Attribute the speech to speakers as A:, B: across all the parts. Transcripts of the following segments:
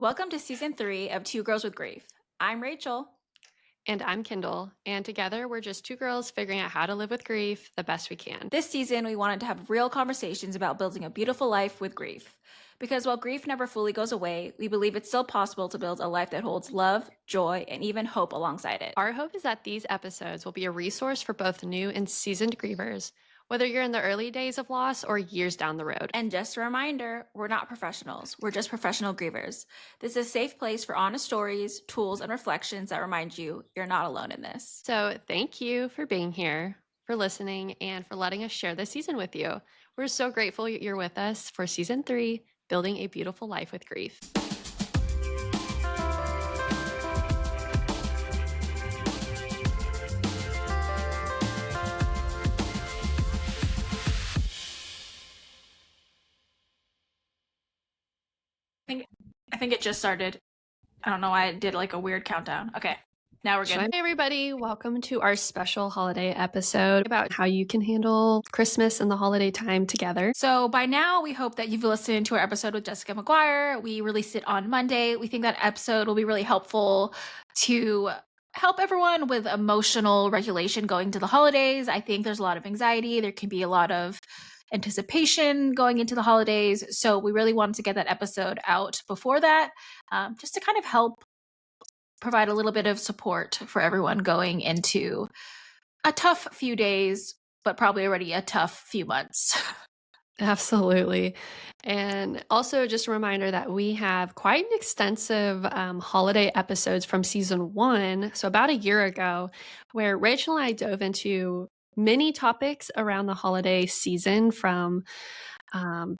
A: Welcome to season 3 of Two Girls with Grief. I'm Rachel.
B: And I'm Kendall, and together we're just two girls figuring out how to live with grief the best we can.
A: This season, we wanted to have real conversations about building a beautiful life with grief. Because while grief never fully goes away, we believe it's still possible to build a life that holds love, joy, and even hope alongside it.
B: Our hope is that these episodes will be a resource for both new and seasoned grievers, whether you're in the early days of loss or years down the road.
A: And just a reminder, we're not professionals, we're just professional grievers. This is a safe place for honest stories, tools, and reflections that remind you you're not alone in this.
B: So thank you for being here, for listening, and for letting us share this season with you. We're so grateful you're with us for season 3, Building a Beautiful Life with Grief.
A: I think it just started. I don't know why I did like a weird countdown. Okay, now we're good.
B: Hey everybody, welcome to our special holiday episode about how you can handle Christmas and the holiday time together.
A: So by now, we hope that you've listened to our episode with Jessica McGuire. We released it on Monday. We think that episode will be really helpful to help everyone with emotional regulation going to the holidays. I think there's a lot of anxiety. There can be a lot of anticipation going into the holidays. So we really wanted to get that episode out before that, just to kind of help provide a little bit of support for everyone going into a tough few days, but probably already a tough few months.
B: Absolutely. And also just a reminder that we have quite an extensive holiday episodes from season 1, so about a year ago, where Rachel and I dove into many topics around the holiday season from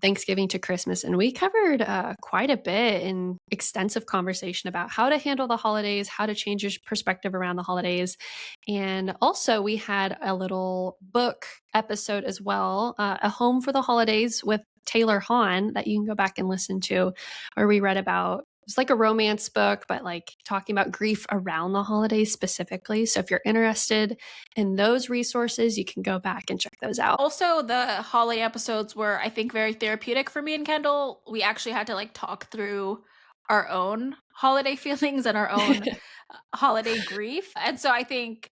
B: Thanksgiving to Christmas. And we covered quite a bit in extensive conversation about how to handle the holidays, how to change your perspective around the holidays. And also we had a little book episode as well, A Home for the Holidays with Taylor Hahn, that you can go back and listen to, where we read about, it's like a romance book, but like talking about grief around the holidays specifically. So if you're interested in those resources, you can go back and check those out.
A: Also, the holiday episodes were, I think, very therapeutic for me and Kendall. We actually had to like talk through our own holiday feelings and our own holiday grief. And so I think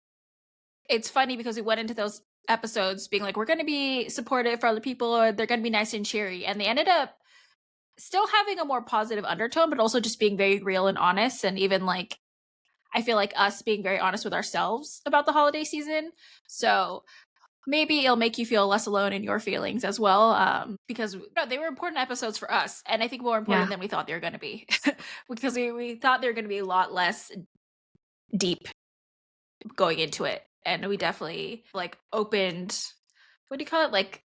A: it's funny because we went into those episodes being like, we're going to be supportive for other people, or they're going to be nice and cheery. And they ended up still having a more positive undertone, but also just being very real and honest. And even like, I feel like us being very honest with ourselves about the holiday season. So maybe it'll make you feel less alone in your feelings as well, because they were important episodes for us, and I think more important than we thought they were going to be, because we thought they were going to be a lot less deep going into it, and we definitely like opened, what do you call it, like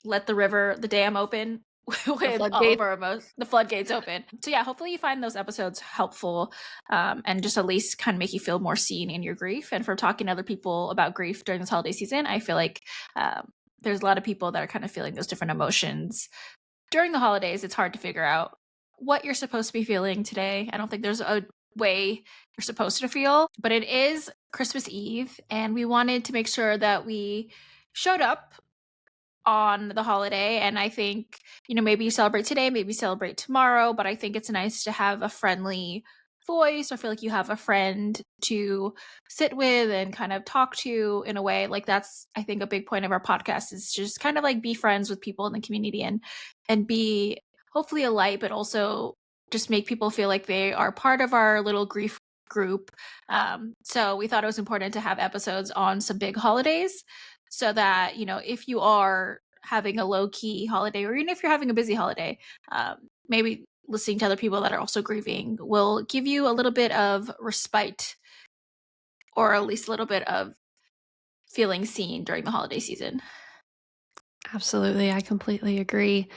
A: let the dam open with all of our emotions, the floodgates open. So yeah, hopefully you find those episodes helpful, and just at least kind of make you feel more seen in your grief. And from talking to other people about grief during this holiday season, I feel like there's a lot of people that are kind of feeling those different emotions during the holidays. It's hard to figure out what you're supposed to be feeling today. I don't think there's a way you're supposed to feel, but it is Christmas Eve, and we wanted to make sure that we showed up on the holiday. And I think, maybe you celebrate today, maybe you celebrate tomorrow, but I think it's nice to have a friendly voice, or feel like you have a friend to sit with and kind of talk to in a way. Like that's, I think, a big point of our podcast is just kind of like be friends with people in the community and be hopefully a light, but also just make people feel like they are part of our little grief group. So we thought it was important to have episodes on some big holidays, so that, if you are having a low-key holiday, or even if you're having a busy holiday, maybe listening to other people that are also grieving will give you a little bit of respite, or at least a little bit of feeling seen during the holiday season.
B: Absolutely. I completely agree.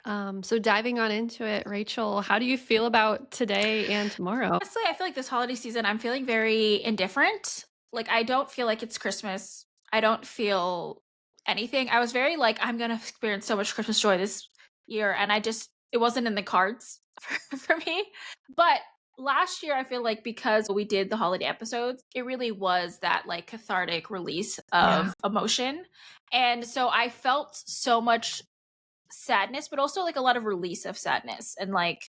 B: So diving on into it, Rachel, how do you feel about today and tomorrow?
A: Honestly, I feel like this holiday season, I'm feeling very indifferent. Like, I don't feel like it's Christmas. I don't feel anything. I was very like, I'm going to experience so much Christmas joy this year. And it wasn't in the cards for me. But last year, I feel like because we did the holiday episodes, it really was that like cathartic release of emotion. And so I felt so much sadness, but also like a lot of release of sadness. And like,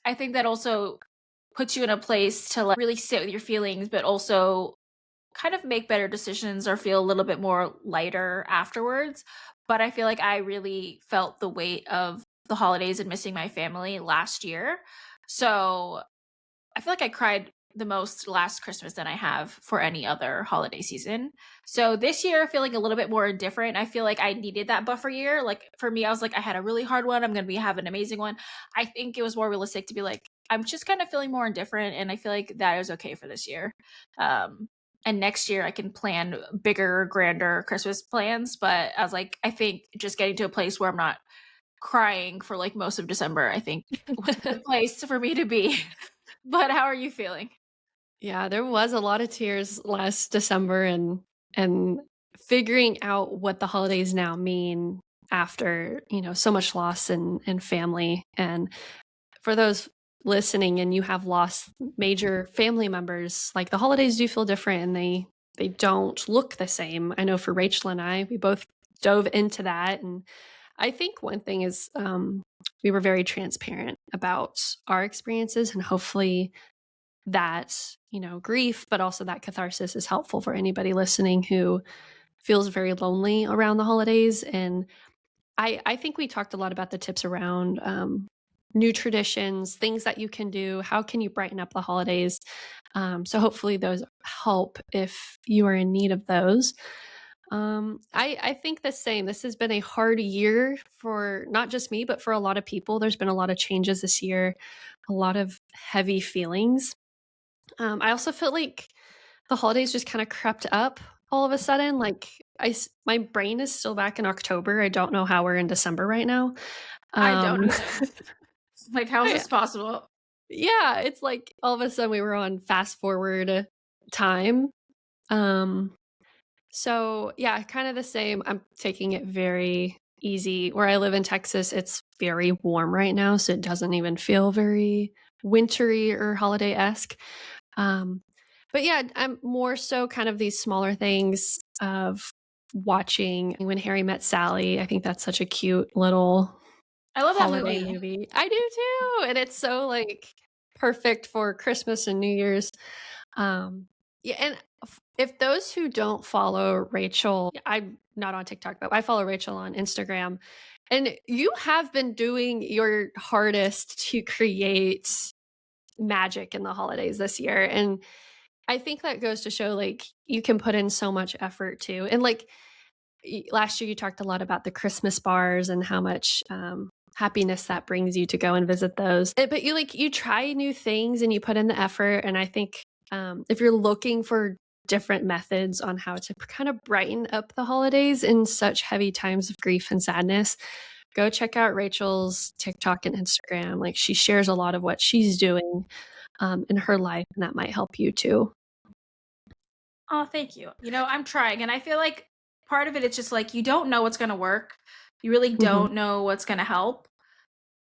A: I think that also puts you in a place to, like, really sit with your feelings, but also kind of make better decisions or feel a little bit more lighter afterwards. But I feel like I really felt the weight of the holidays and missing my family last year. So I feel like I cried the most last Christmas than I have for any other holiday season. So this year, feeling a little bit more indifferent. I feel like I needed that buffer year. Like for me, I was like, I had a really hard one. I'm going to be have an amazing one. I think it was more realistic to be like, I'm just kind of feeling more indifferent, and I feel like that is okay for this year. Um, and next year, I can plan bigger, grander Christmas plans. But I was like, I think just getting to a place where I'm not crying for like most of December, I think was a good place for me to be. But how are you feeling?
B: Yeah, there was a lot of tears last December and figuring out what the holidays now mean after, so much loss and family. And for those listening and you have lost major family members, like the holidays do feel different and they don't look the same. I know for Rachel and I, we both dove into that. And I think one thing is we were very transparent about our experiences, and hopefully that, grief, but also that catharsis is helpful for anybody listening who feels very lonely around the holidays. And I think we talked a lot about the tips around new traditions, things that you can do. How can you brighten up the holidays? So hopefully those help if you are in need of those. I think the same. This has been a hard year for not just me, but for a lot of people. There's been a lot of changes this year, a lot of heavy feelings. I also feel like the holidays just kinda crept up all of a sudden, like, my brain is still back in October. I don't know how we're in December right now.
A: I don't
B: Um,
A: either. Like, how is
B: I
A: this possible?
B: yeah, it's like all of a sudden we were on fast forward time. Um, so yeah, kinda the same. I'm taking it very easy. Where I live in Texas, it's very warm right now, so it doesn't even feel very wintry or holiday-esque. Um, but yeah, I'm more so kind of these smaller things of watching When Harry Met Sally. I think that's such a cute little
A: I love that
B: holiday
A: movie.
B: movie. I do too, and it's so, like, perfect for Christmas and New Year's. Yeah, and if those who don't follow Rachel, I'm not on TikTok, but I follow Rachel on Instagram, and you have been doing your hardest to create magic in the holidays this year, and I think that goes to show, like, you can put in so much effort too, and, like, last year you talked a lot about the Christmas bars and how much, happiness that brings you to go and visit those. But you try new things and you put in the effort, and I think, if you're looking for different methods on how to kind of brighten up the holidays in such heavy times of grief and sadness, go check out Rachel's TikTok and Instagram. Like, she shares a lot of what she's doing, in her life, and that might help you too.
A: Oh, thank you. I'm trying, and I feel like part of it is just like you don't know what's gonna work. You really
B: Mhm.
A: don't know what's gonna help,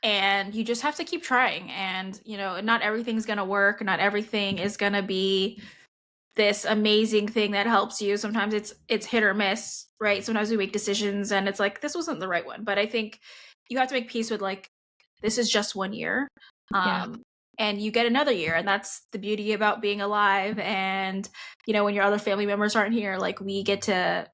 A: and you just have to keep trying. And, not everything's gonna work. Not everything is gonna be this amazing thing that helps you. Sometimes it's hit or miss, right? Sometimes we make decisions and it's like this wasn't the right one. But I think you have to make peace with like this is just 1 year.
B: Yeah.
A: Um and you get another year, and that's the beauty about being alive. And when your other family members aren't here, like we get to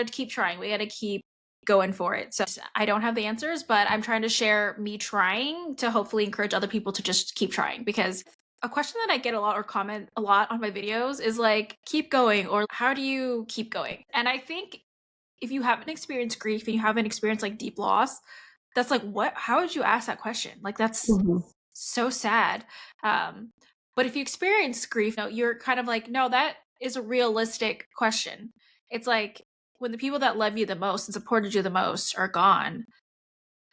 A: keep trying. We got to keep going for it. So I don't have the answers, but I'm trying to share me trying to hopefully encourage other people to just keep trying. Because a question that I get a lot or comment a lot on my videos is like, keep going, or how do you keep going? And I think if you haven't experienced grief and you haven't experienced like deep loss, that's like, what? How would you ask that question? Like, that's
B: Mhm.
A: so sad. Um, but if you experience grief, you're kind of like, no, that is a realistic question. It's like when the people that love you the most and supported you the most are gone,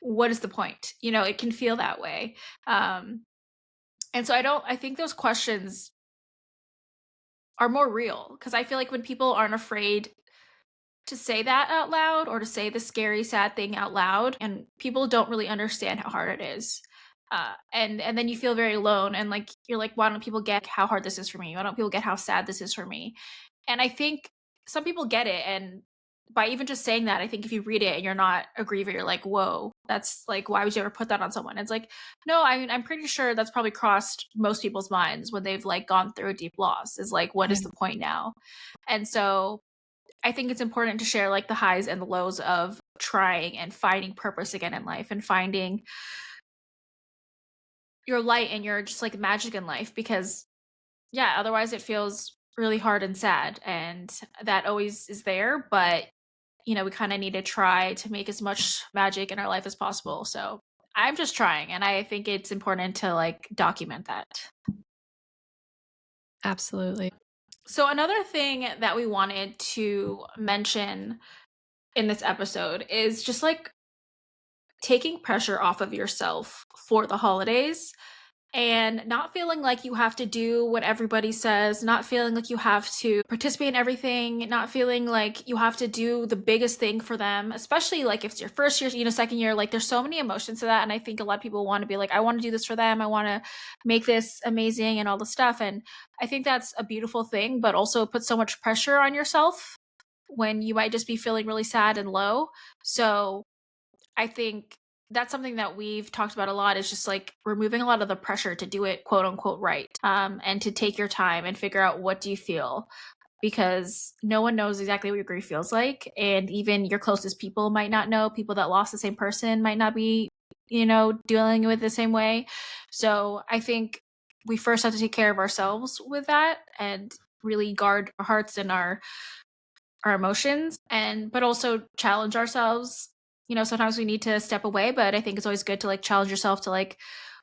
A: what is the point? It can feel that way. And so I think those questions are more real because I feel like when people aren't afraid to say that out loud or to say the scary, sad thing out loud, and people don't really understand how hard it is. And then you feel very alone, and like you're like, why don't people get how hard this is for me? Why don't people get how sad this is for me? And I think some people get it, and by even just saying that, I think if you read it and you're not a griever, you're like, whoa, that's like, why would you ever put that on someone? It's like, no, I mean, I'm pretty sure that's probably crossed most people's minds when they've like gone through a deep loss, is like, what
B: Yeah.
A: is the point now? And so I think it's important to share like the highs and the lows of trying and finding purpose again in life and finding your light and your just like magic in life, because yeah, otherwise it feels really hard and sad, and that always is there, but we kind of need to try to make as much magic in our life as possible. So I'm just trying, and I think it's important to like document that.
B: Absolutely.
A: So another thing that we wanted to mention in this episode is just like taking pressure off of yourself for the holidays, and not feeling like you have to do what everybody says, not feeling like you have to participate in everything, not feeling like you have to do the biggest thing for them, especially like if it's your first year, second year. Like there's so many emotions to that. And I think a lot of people want to be like, I want to do this for them. I want to make this amazing and all the stuff. And I think that's a beautiful thing, but also put so much pressure on yourself when you might just be feeling really sad and low. So I think that's something that we've talked about a lot, is just like removing a lot of the pressure to do it quote unquote right, and to take your time and figure out what do you feel, because no one knows exactly what your grief feels like, and even your closest people might not know. People that lost the same person might not be dealing with the same way. So I think we first have to take care of ourselves with that and really guard our hearts and our emotions, and but also challenge ourselves. Sometimes we need to step away, but I think it's always good to like challenge yourself to like,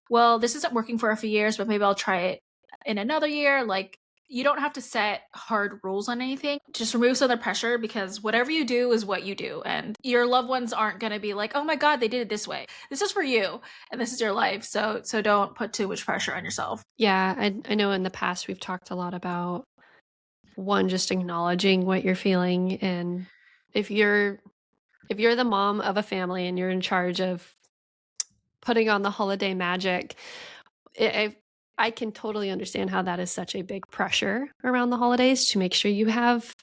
A: well, this isn't working for a few years, but maybe I'll try it in another year. Like, you don't have to set hard rules on anything. Just remove some of the pressure, because whatever you do is what you do, and your loved ones aren't going to be like, oh my god, they did it this way. This is for you, and this is your life. So don't put too much pressure on yourself.
B: Yeah, I know in the past we've talked a lot about one, just acknowledging what you're feeling, and if you're the mom of a family and you're in charge of putting on the holiday magic, I I can totally understand how that is such a big pressure around the holidays, to make sure you have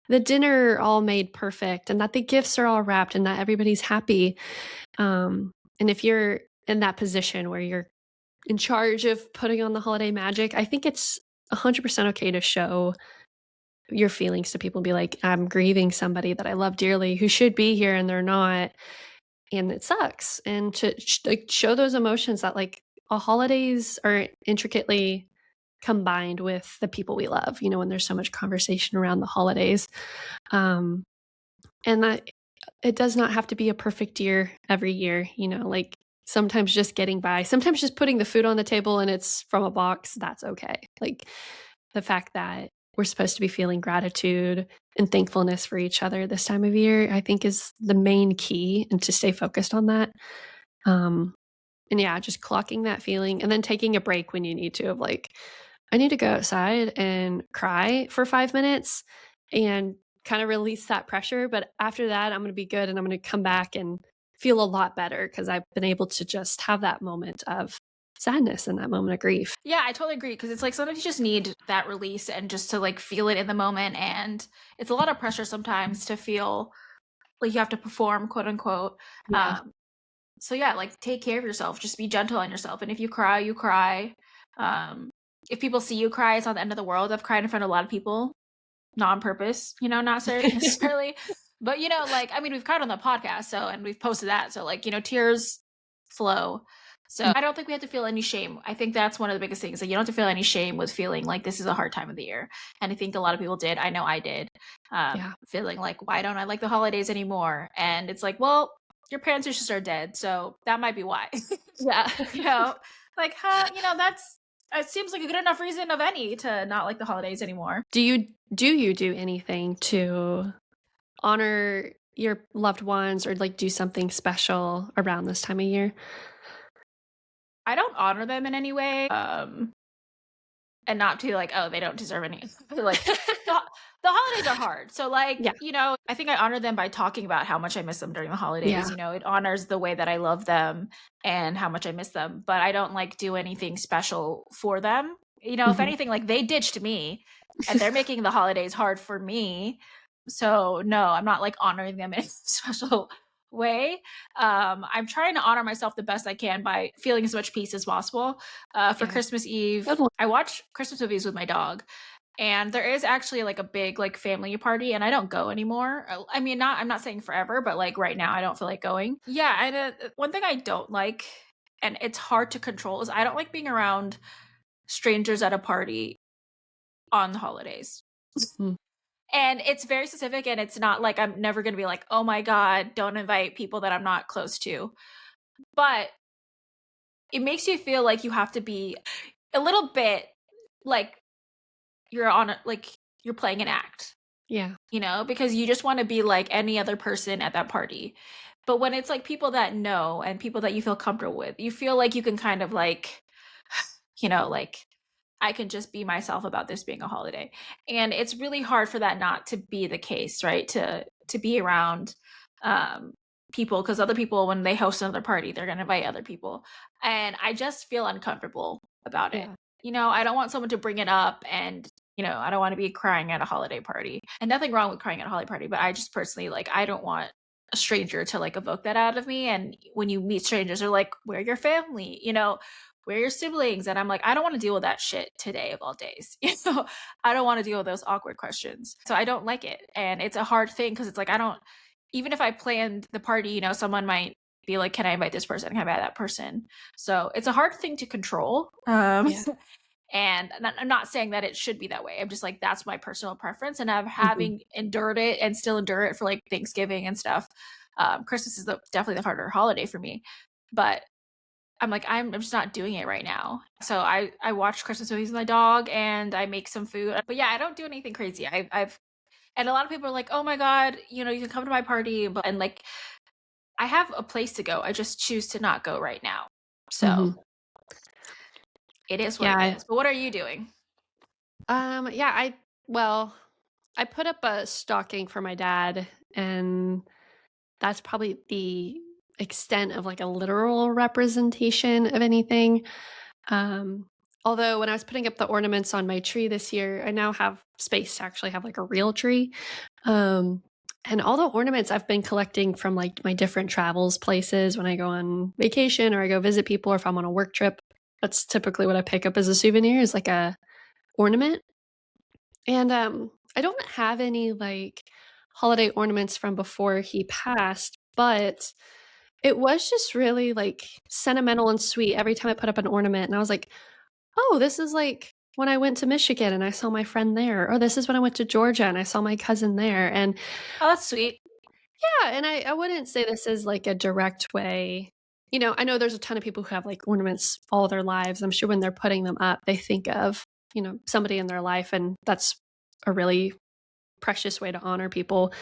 B: the dinner all made perfect and that the gifts are all wrapped and that everybody's happy. And if you're in that position where you're in charge of putting on the holiday magic, I think it's 100% okay to show your feelings to people and be like, I'm grieving somebody that I love dearly who should be here and they're not. And it sucks. And to like show those emotions that like holidays are intricately combined with the people we love, when there's so much conversation around the holidays. Um, and that it does not have to be a perfect year every year, like sometimes just getting by, sometimes just putting the food on the table and it's from a box, that's okay. Like the fact that we're supposed to be feeling gratitude and thankfulness for each other this time of year, I think is the main key, and to stay focused on that. Um, and yeah, just clocking that feeling and then taking a break when you need to, of like, I need to go outside and cry for 5 minutes and kind of release that pressure. But after that, I'm going to be good and I'm going to come back and feel a lot better because I've been able to just have that moment of sadness and that moment of grief.
A: Yeah, I totally agree, because it's like sometimes you just need that release and just to like feel it in the moment, and it's a lot of pressure sometimes to feel like you have to perform, quote unquote.
B: Yeah.
A: Um, so yeah, like take care of yourself, just be gentle on yourself, and if you cry, you cry. Um, if people see you cry, it's not the end of the world. I've cried in front of a lot of people, not on purpose, not necessarily, but like, I mean, we've cried on the podcast, so, and we've posted that, so like, tears flow. So I don't think we have to feel any shame. I think that's one of the biggest things, that you don't have to feel any shame with feeling like this is a hard time of the year. And I think a lot of people did. I know I did.
B: Yeah.
A: Feeling like, why don't I like the holidays anymore? And it's like, well, your parents just are dead, so that might be why.
B: Yeah.
A: you know, like, that's, it seems like a good enough reason of any to not like the holidays anymore.
B: Do you do anything to honor your loved ones or like do something special around this time of year?
A: I don't honor them in any way. And not to like, oh, they don't deserve any. Like the holidays are hard. So like,
B: Yeah.
A: I think I honor them by talking about how much I miss them during the holidays.
B: Yeah.
A: It honors the way that I love them and how much I miss them. But I don't like do anything special for them. If
B: Mhm.
A: anything, like they ditched me and they're making the holidays hard for me. So no, I'm not like honoring them in a special way. I'm trying to honor myself the best I can by feeling as much peace as possible. For
B: Yeah.
A: Christmas Eve,
B: Good one.
A: I watch Christmas movies with my dog, and there is actually like a big like family party, and I don't go anymore. I mean, not I'm not saying forever, but like right now, I don't feel like going. Yeah, and one thing I don't like, and it's hard to control, is I don't like being around strangers at a party on the holidays.
B: Mm,
A: And it's very specific, and it's not like I'm never gonna be like, "Oh my god, don't invite people that I'm not close to." But it makes you feel like you have to be a little bit like you're on a like you're playing an act,
B: yeah.
A: because you just wanna be like any other person at that party. But when it's like people that know and people that you feel comfortable with, you feel like you can kind of like, like I can just be myself about this being a holiday. And it's really hard for that not to be the case, right? To be around um people, because other people, when they host another party, they're going to invite other people. And I just feel uncomfortable about it.
B: Yeah.
A: I don't want someone to bring it up, and I don't want to be crying at a holiday party. And nothing wrong with crying at a holiday party, but I just personally, like, I don't want a stranger to like evoke that out of me. And when you meet strangers, they're like, "We're your family," "We're your siblings," and I'm like, I don't want to deal with that shit today of all days. I don't want to deal with those awkward questions. So I don't like it. And it's a hard thing because it's like, I don't, even if I planned the party, someone might be like, can I invite this person? Can I invite that person? So it's a hard thing to control.
B: Yeah.
A: And I'm not saying that it should be that way. I'm just like, that's my personal preference. And I've
B: Mhm.
A: having endured it and still endure it for like Thanksgiving and stuff. Christmas is definitely the harder holiday for me. But I'm like, I'm just not doing it right now. So I watch Christmas movies with my dog, and I make some food. But yeah, I don't do anything crazy. I've and a lot of people are like, "Oh my god, you can come to my party," and like, I have a place to go. I just choose to not go right now. So
B: Mhm.
A: it is what it
B: Yeah.
A: is. But what are you doing?
B: Yeah, well, I put up a stocking for my dad, and that's probably the extent of like a literal representation of anything. Um, Although when I was putting up the ornaments on my tree this year, I now have space to actually have like a real tree. Um, and all the ornaments I've been collecting from like my different travels places when I go on vacation or I go visit people or if I'm on a work trip. That's typically what I pick up as a souvenir is like a ornament. And I don't have any like holiday ornaments from before he passed, but it was just really like sentimental and sweet every time I put up an ornament. And I was like, oh, this is like when I went to Michigan and I saw my friend there. Or this is when I went to Georgia and I saw my cousin there. And
A: Oh, that's sweet.
B: yeah, and I wouldn't say this is like a direct way. I know there's a ton of people who have like ornaments all their lives. I'm sure when they're putting them up, they think of, somebody in their life. And that's a really precious way to honor people.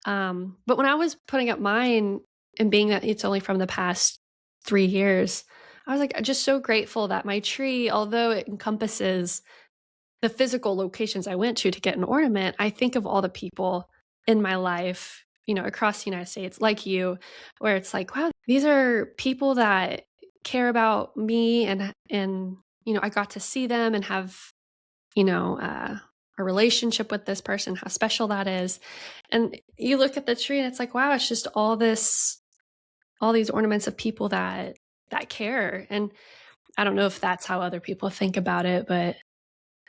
B: But when I was putting up mine and being that it's only from the past 3 years, I was like just so grateful that my tree, although it encompasses the physical locations I went to get an ornament, I think of all the people in my life, across the United States, like you, where it's like, wow, these are people that care about me and I got to see them and have you know, a relationship with this person, how special that is. And you look at the tree and it's like, wow, it's just all these ornaments of people that care. And I don't know if that's how other people think about it, but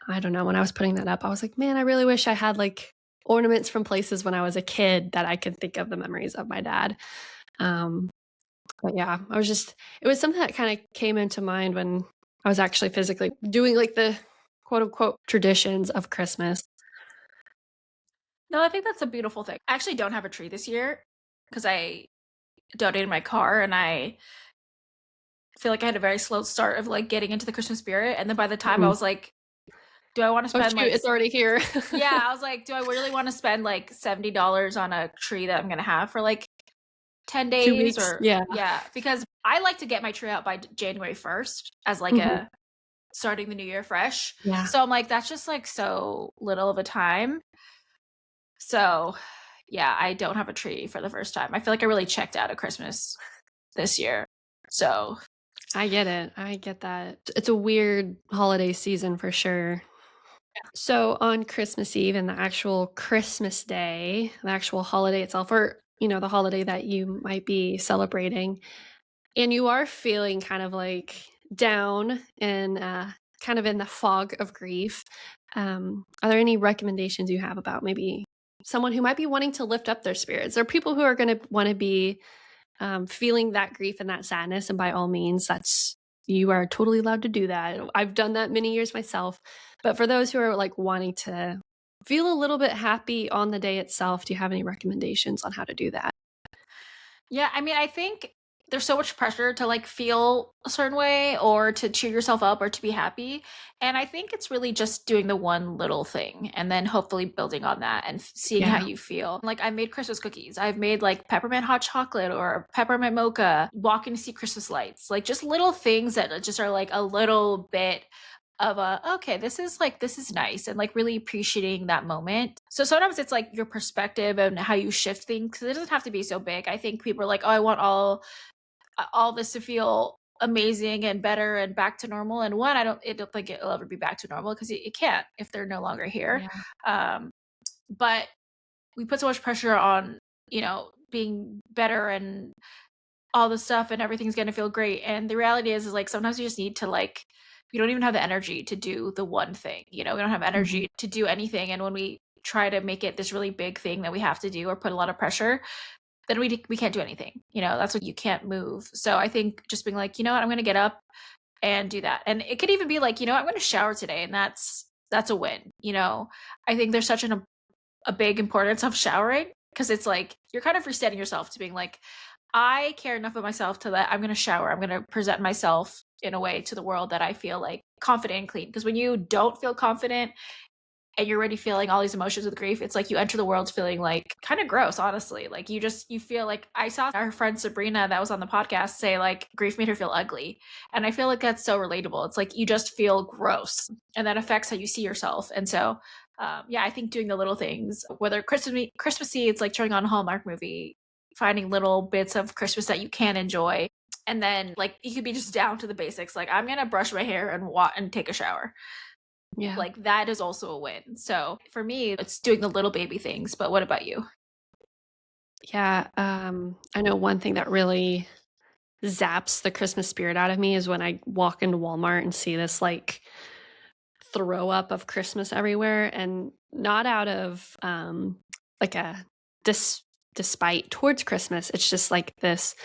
B: I don't know. When I was putting that up, I was like, man, I really wish I had like ornaments from places when I was a kid that I could think of the memories of my dad. Um, but yeah, it was something that kind of came into mind when I was actually physically doing like the quote unquote traditions of Christmas.
A: No, I think that's a beautiful thing. I actually don't have a tree this year because I donated my car, and I feel like I had a very slow start of like getting into the Christmas spirit. And then by the time I
B: Mhm.
A: was like, do I want to
B: Oh
A: spend
B: shoot,
A: like
B: it's already here.
A: yeah, I was like, do I really want to spend like $70 on a tree that I'm gonna have for like 10
B: 2
A: days?
B: weeks,
A: Or
B: yeah.
A: yeah, because I like to get my tree out by January 1st as like
B: Mhm.
A: a starting the new year fresh.
B: Yeah.
A: So I'm like, that's just like so little of a time. So yeah, I don't have a tree for the first time. I feel like I really checked out of Christmas this year. So
B: I get it, I get that. It's a weird holiday season for sure. So on Christmas Eve and the actual Christmas day, the actual holiday itself, or, the holiday that you might be celebrating, and you are feeling kind of like down and kind of in the fog of grief, are there any recommendations you have about maybe someone who might be wanting to lift up their spirits, or people who are going to want to be feeling that grief and that sadness? And by all means, you are totally allowed to do that. I've done that many years myself. But for those who are like wanting to feel a little bit happy on the day itself, do you have any recommendations on how to do that?
A: Yeah, I mean, I think there's so much pressure to like feel a certain way or to cheer yourself up or to be happy. And I think it's really just doing the one little thing and then hopefully building on that and seeing how
B: Yeah.
A: you feel. Like I made Christmas cookies. I've made like peppermint hot chocolate or peppermint mocha, walking to see Christmas lights. Like just little things that just are like a little bit of a okay, this is nice, and like really appreciating that moment. So sometimes it's like your perspective and how you shift things, 'cause it doesn't have to be so big. I think people are like, oh, I want all this to feel amazing and better and back to normal. And one, I don't think it'll ever be back to normal because it can't if they're no longer here.
B: Yeah.
A: um but we put so much pressure on, being better and all the stuff, and everything's gonna feel great. And the reality is like sometimes you just need to like we don't even have the energy to do the one thing. We don't have
B: Mhm.
A: energy to do anything. And when we try to make it this really big thing that we have to do or put a lot of pressure, then we can't do anything. That's what you can't move. So I think just being like, you know what, I'm gonna get up and do that. And it could even be like, I'm gonna shower today, and that's a win. I think there's such a big importance of showering because it's like you're kind of resetting yourself to being like, I care enough of myself to that I'm going to shower. I'm going to present myself in a way to the world that I feel like confident and clean. Because when you don't feel confident and you're already feeling all these emotions with grief, it's like you enter the world feeling like kind of gross, honestly. Like you feel like I saw our friend Sabrina that was on the podcast say like grief made her feel ugly. And I feel like that's so relatable. It's like you just feel gross and that affects how you see yourself. And so, yeah, I think doing the little things, whether Christmassy, it's like turning on a Hallmark movie, finding little bits of Christmas that you can enjoy. And then like you could be just down to the basics. Like I'm gonna brush my hair and take a shower,
B: Yeah.
A: like that is also a win. So for me, it's doing the little baby things. But what about you?
B: Yeah. I know one thing that really zaps the Christmas spirit out of me is when I walk into Walmart and see this like throw up of Christmas everywhere, and not out of like a dis- despite towards Christmas. It's just like this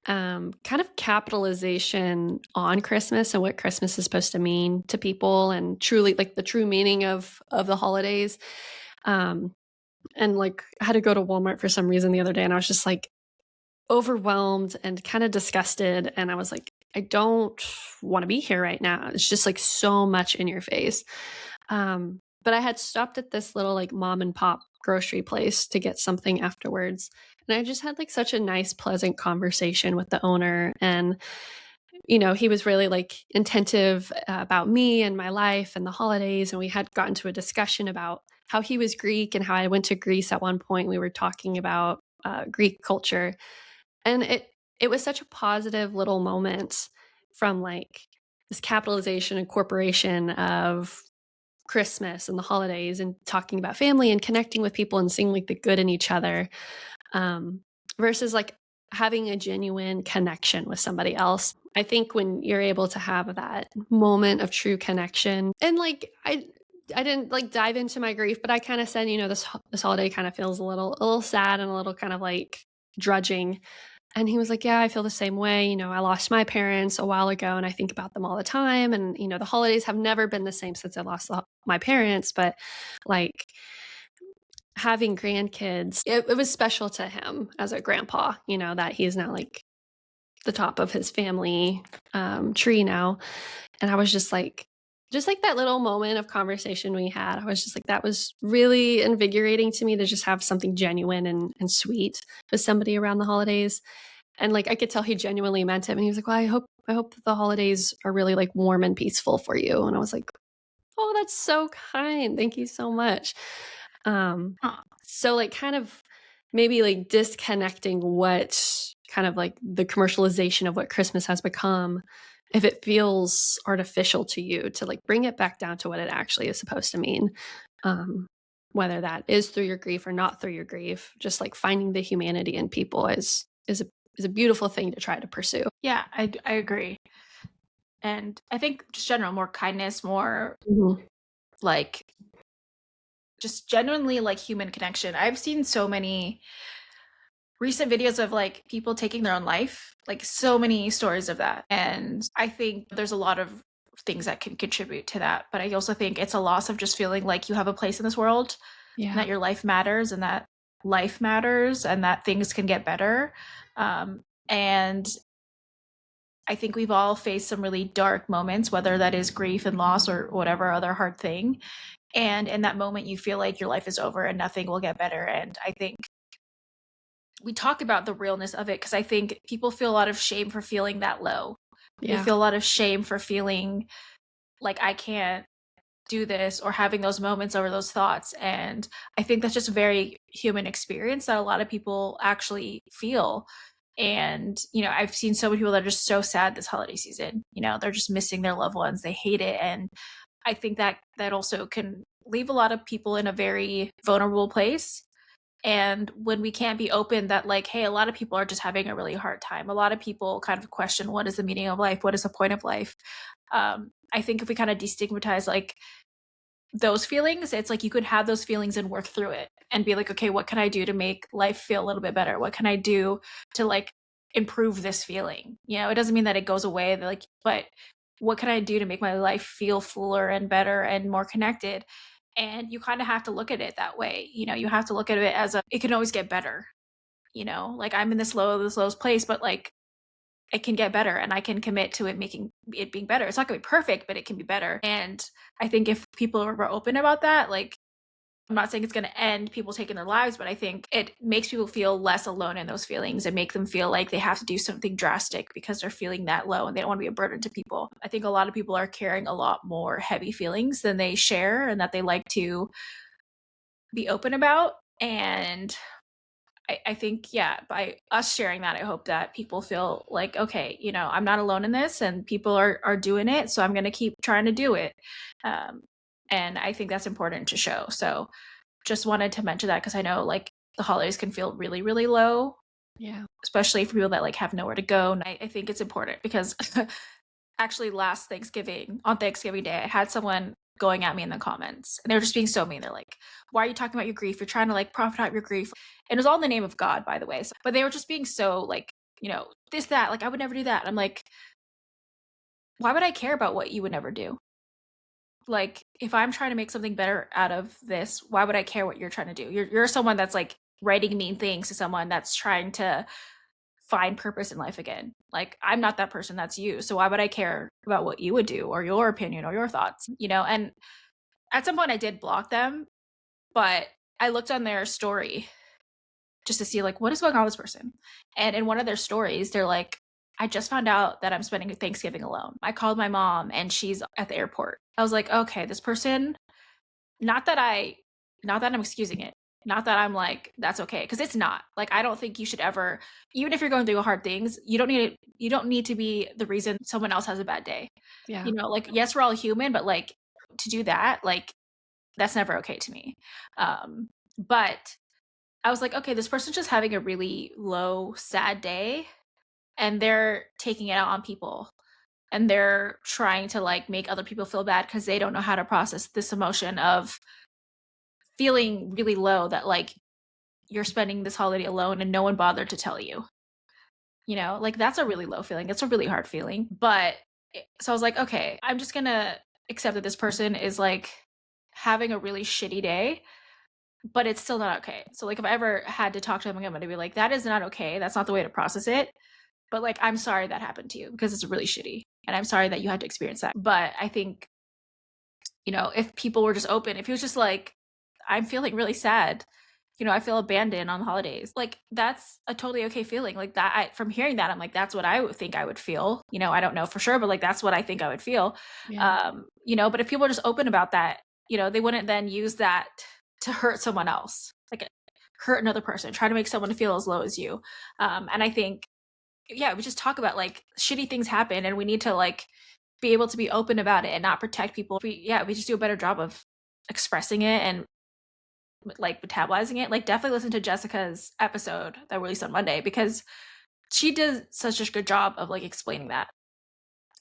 B: kind of capitalization on Christmas and what Christmas is supposed to mean to people, and truly like the true meaning of the holidays. Um, and like I had to go to Walmart for some reason the other day, and I was just like overwhelmed and kind of disgusted. And I was like, I don't want to be here right now. It's just like so much in your face. But I had stopped at this little like mom and pop grocery place to get something afterwards. And I just had like such a nice, pleasant conversation with the owner. And, he was really like attentive about me and my life and the holidays. And we had gotten to a discussion about how he was Greek and how I went to Greece at one point. We were talking about Greek culture, and it was such a positive little moment from like this capitalization and corporation of Christmas and the holidays and talking about family and connecting with people and seeing like the good in each other, um, versus like having a genuine connection with somebody else. I think when you're able to have that moment of true connection, and like I didn't like dive into my grief, but I kind of said, this holiday kind of feels a little sad and a little kind of like drudging. And he was like, "Yeah, I feel the same way. I lost my parents a while ago and I think about them all the time. And, the holidays have never been the same since I lost my parents. But like having grandkids, it was special to him as a grandpa, that he's now like the top of his family tree now." And I was just like that little moment of conversation we had, I was just like, that was really invigorating to me to just have something genuine and sweet with somebody around the holidays. And like I could tell he genuinely meant it. And he was like, "Well, I hope that the holidays are really like warm and peaceful for you." And I was like, "Oh, that's so kind. Thank you so much." Um,
A: Huh.
B: so like kind of maybe like disconnecting what kind of like the commercialization of what Christmas has become if it feels artificial to you, to like bring it back down to what it actually is supposed to mean. Um, whether that is through your grief or not through your grief, just like finding the humanity in people is a beautiful thing to try to pursue.
A: Yeah, I agree. And I think just general more kindness, more
B: Mhm.
A: like just genuinely like human connection. I've seen so many recent videos of like people taking their own life, like so many stories of that. And I think there's a lot of things that can contribute to that. But I also think it's a loss of just feeling like you have a place in this world and
B: Yeah.
A: that your life matters and that life matters and that things can get better. And I think we've all faced some really dark moments, whether that is grief and loss or whatever other hard thing. And in that moment, you feel like your life is over and nothing will get better. And I think we talk about the realness of it because I think people feel a lot of shame for feeling that low. They
B: Yeah.
A: feel a lot of shame for feeling like I can't do this or having those moments over those thoughts. And I think that's just a very human experience that a lot of people actually feel. And, I've seen so many people that are just so sad this holiday season. They're just missing their loved ones. They hate it. And I think that also can leave a lot of people in a very vulnerable place. And when we can't be open that, like, hey, a lot of people are just having a really hard time. A lot of people kind of question, what is the meaning of life? What is the point of life? I think if we kind of destigmatize like those feelings, it's like you could have those feelings and work through it and be like, okay, what can I do to make life feel a little bit better? What can I do to like improve this feeling? It doesn't mean that it goes away, like, but what can I do to make my life feel fuller and better and more connected? And you kind of have to look at it that way. You have to look at it as it can always get better. Like I'm in this lowest place, but like it can get better and I can commit to it being better. It's not gonna be perfect, but it can be better. And I think if people are open about that, like I'm not saying it's gonna end people taking their lives, but I think it makes people feel less alone in those feelings and make them feel like they have to do something drastic because they're feeling that low and they don't want to be a burden to people. I think a lot of people are carrying a lot more heavy feelings than they share and that they like to be open about. And I think, yeah, by us sharing that, I hope that people feel like, okay, I'm not alone in this and people are doing it. So I'm going to keep trying to do it. Um, and I think that's important to show. So just wanted to mention that because I know like the holidays can feel really, really low,
B: Yeah.
A: especially for people that like have nowhere to go. And I think it's important because actually last Thanksgiving, on Thanksgiving Day, I had someone going at me in the comments and they were just being so mean. They're like, why are you talking about your grief? You're trying to like profit out your grief. And it was all in the name of God, by the way. But they were just being so like, this, that, like I would never do that. I'm like, why would I care about what you would never do? Like, if I'm trying to make something better out of this, why would I care what you're trying to do? You're someone that's like writing mean things to someone that's trying to find purpose in life again. Like, I'm not that person, that's you. So why would I care about what you would do or your opinion or your thoughts? And at some point I did block them, but I looked on their story just to see like what is going on with this person. And in one of their stories, they're like, I just found out that I'm spending Thanksgiving alone. I called my mom and she's at the airport. I was like, okay, this person, not that I not that I'm excusing it. Not that I'm like, that's okay. Cause it's not. Like I don't think you should ever, even if you're going through hard things, you don't need to be the reason someone else has a bad day.
B: Yeah.
A: Like yes, we're all human, but like to do that, like that's never okay to me. But I was like, okay, this person's just having a really low, sad day and they're taking it out on people and they're trying to like make other people feel bad because they don't know how to process this emotion of feeling really low that like you're spending this holiday alone and no one bothered to tell you. Like that's a really low feeling. It's a really hard feeling. But so I was like, okay, I'm just going to accept that this person is like having a really shitty day, but it's still not okay. So like if I ever had to talk to them again, I'm going to be like, that is not okay. That's not the way to process it. But like, I'm sorry that happened to you because it's really shitty. And I'm sorry that you had to experience that. But I think, if people were just open, if he was just like, I'm feeling really sad, I feel abandoned on the holidays. Like that's a totally okay feeling. Like that, from hearing that, I'm like, that's what I would think I would feel. I don't know for sure, but like that's what I think I would feel.
B: Yeah.
A: But if people are just open about that, they wouldn't then use that to hurt someone else, like hurt another person, try to make someone feel as low as you. And I think yeah, we just talk about like shitty things happen and we need to like be able to be open about it and not protect people. We just do a better job of expressing it and like metabolizing it. Like definitely listen to Jessica's episode that released on Monday because she does such a good job of like explaining that,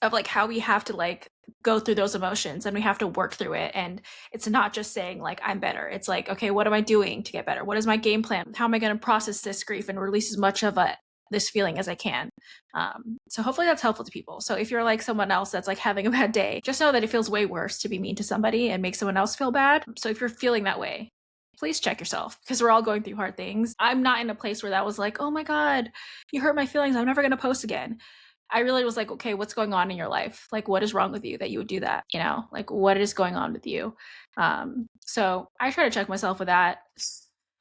A: of like how we have to like go through those emotions and we have to work through it. And it's not just saying like I'm better. It's like, okay, what am I doing to get better? What is my game plan? How am I going to process this grief and release as much of this feeling as I can? So hopefully that's helpful to people. So if you're like someone else that's like having a bad day, just know that it feels way worse to be mean to somebody and make someone else feel bad. So if you're feeling that way, please check yourself because we're all going through hard things. I'm not in a place where that was like, oh my God, you hurt my feelings. I'm never going to post again. I really was like, okay, what's going on in your life? Like, what is wrong with you that you would do that? You know, like what is going on with you? So I try to check myself with that,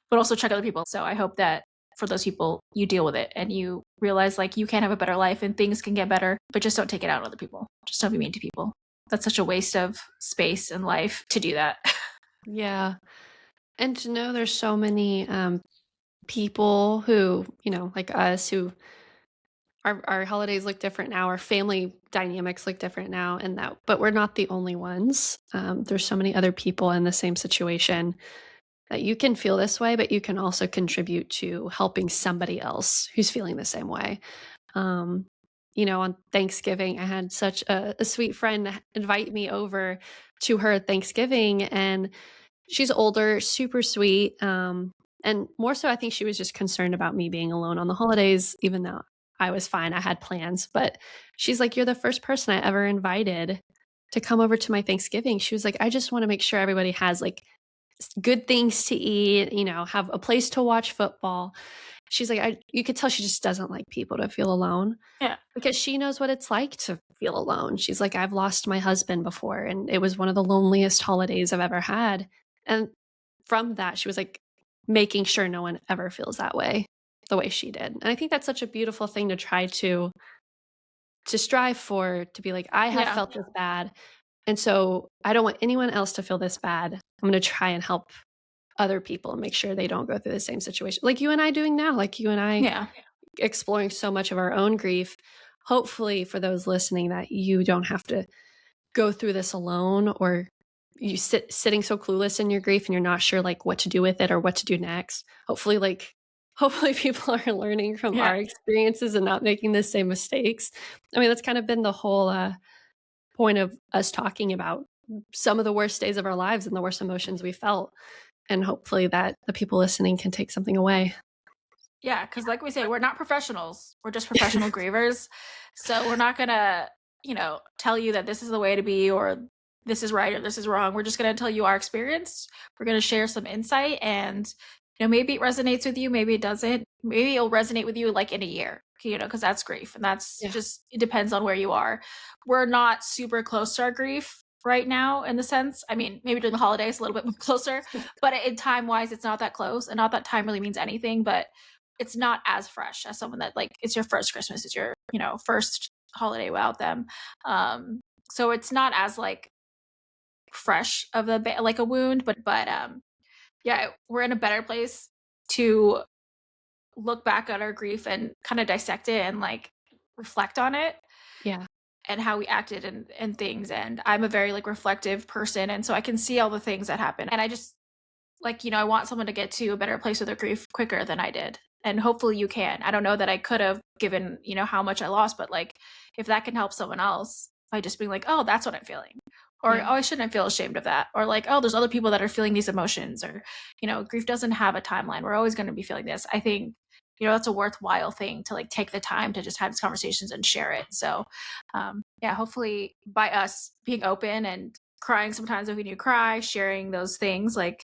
A: but also check other people. So I hope that for those people, you deal with it and you realize like you can have a better life and things can get better, but just don't take it out on other people. Just don't be mean to people. That's such a waste of space and life to do that.
B: Yeah. And to know there's so many people who, like us, who our holidays look different now, our family dynamics look different now, and that, but we're not the only ones. There's so many other people in the same situation that you can feel this way, but you can also contribute to helping somebody else who's feeling the same way. Um, on Thanksgiving, I had such a sweet friend invite me over to her Thanksgiving, and she's older, super sweet. And more so, I think she was just concerned about me being alone on the holidays, even though I was fine. I had plans. But she's like, "You're the first person I ever invited to come over to my Thanksgiving." She was like, "I just want to make sure everybody has like good things to eat, have a place to watch football." She's like, you could tell she just doesn't like people to feel alone
A: Yeah.
B: because she knows what it's like to feel alone. She's like, "I've lost my husband before, and it was one of the loneliest holidays I've ever had." And from that, she was like making sure no one ever feels that way the way she did. And I think that's such a beautiful thing to try to strive for, to be like, I have
A: Yeah.
B: felt this bad. And so I don't want anyone else to feel this bad. I'm going to try and help other people and make sure they don't go through the same situation. Like you and I doing now, like you and I
A: Yeah.
B: exploring so much of our own grief. Hopefully, for those listening, that you don't have to go through this alone, or you sitting so clueless in your grief and you're not sure like what to do with it or what to do next. Hopefully people are learning from
A: Yeah.
B: our experiences and not making the same mistakes. I mean, that's kind of been the whole point of us talking about some of the worst days of our lives and the worst emotions we felt. And hopefully that the people listening can take something away.
A: Yeah, because like we say, we're not professionals. We're just professional grievers. So we're not gonna, tell you that this is the way to be or this is right or this is wrong. We're just gonna tell you our experience. We're gonna share some insight and maybe it resonates with you, maybe it doesn't. Maybe it'll resonate with you like in a year, because that's grief. And that's
B: Yeah.
A: just it depends on where you are. We're not super close to our grief right now in the sense. I mean, maybe during the holidays a little bit more closer, but in time wise, it's not that close. And not that time really means anything, but it's not as fresh as someone that like it's your first Christmas, it's your, first holiday without them. So it's not as like fresh of like a wound, but yeah, we're in a better place to look back at our grief and kind of dissect it and like reflect on it
B: Yeah.
A: and how we acted and things. And I'm a very like reflective person. And so I can see all the things that happen. And I just like, I want someone to get to a better place with their grief quicker than I did. And hopefully you can. I don't know that I could have given, how much I lost, but like if that can help someone else by just being like, oh, that's what I'm feeling. Or,
B: Yeah.
A: oh, I shouldn't feel ashamed of that. Or like, oh, there's other people that are feeling these emotions. Or, grief doesn't have a timeline. We're always going to be feeling this. I think, that's a worthwhile thing to like take the time to just have these conversations and share it. So, yeah, hopefully by us being open and crying sometimes if we need to cry, sharing those things, like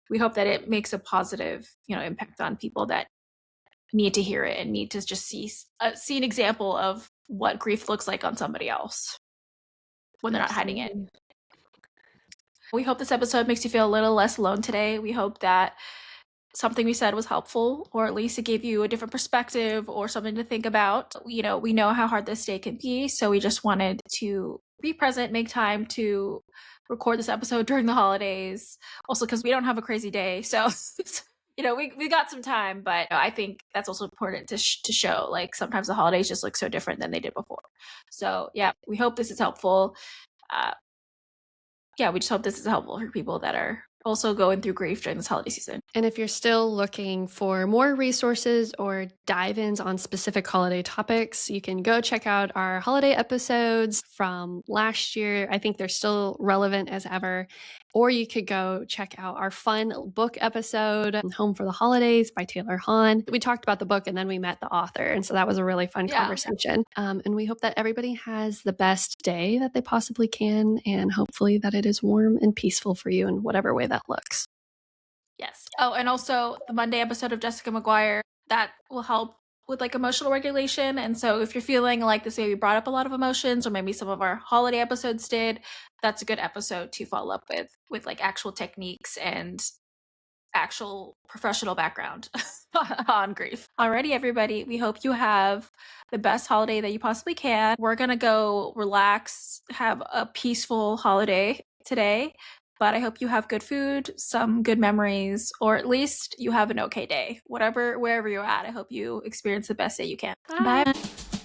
A: we hope that it makes a positive, impact on people that need to hear it and need to just see an example of what grief looks like on somebody else when they're not hiding it.
B: Absolutely.
A: We hope this episode makes you feel a little less alone today. We hope that something we said was helpful, or at least it gave you a different perspective or something to think about. We know how hard this day can be, so we just wanted to be present, make time to record this episode during the holidays. Also, because we don't have a crazy day, so we got some time, but I think that's also important to show. Like sometimes the holidays just look so different than they did before. So yeah, we hope this is helpful. Uh, yeah, we just hope this is helpful for people that are also going through grief during this holiday season.
B: And if you're still looking for more resources or dive ins on specific holiday topics, you can go check out our holiday episodes from last year. I think they're still relevant as ever. Or you could go check out our fun book episode, Home for the Holidays by Taylor Hahn. We talked about the book and then we met the author. And so that was a really fun conversation. And we hope that everybody has the best day that they possibly can. And hopefully that it is warm and peaceful for you in whatever way that looks.
A: Yes. Oh, and also the Monday episode of Jessica McGuire that will help with like emotional regulation. And so if you're feeling like this maybe brought up a lot of emotions, or maybe some of our holiday episodes did, that's a good episode to follow up with like actual techniques and actual professional background on grief. Alrighty, everybody. We hope you have the best holiday that you possibly can. We're gonna go relax, have a peaceful holiday today. But I hope you have good food, some good memories, or at least you have an okay day. Wherever you're at, I hope you experience the best day you can.
B: Bye.
A: Bye.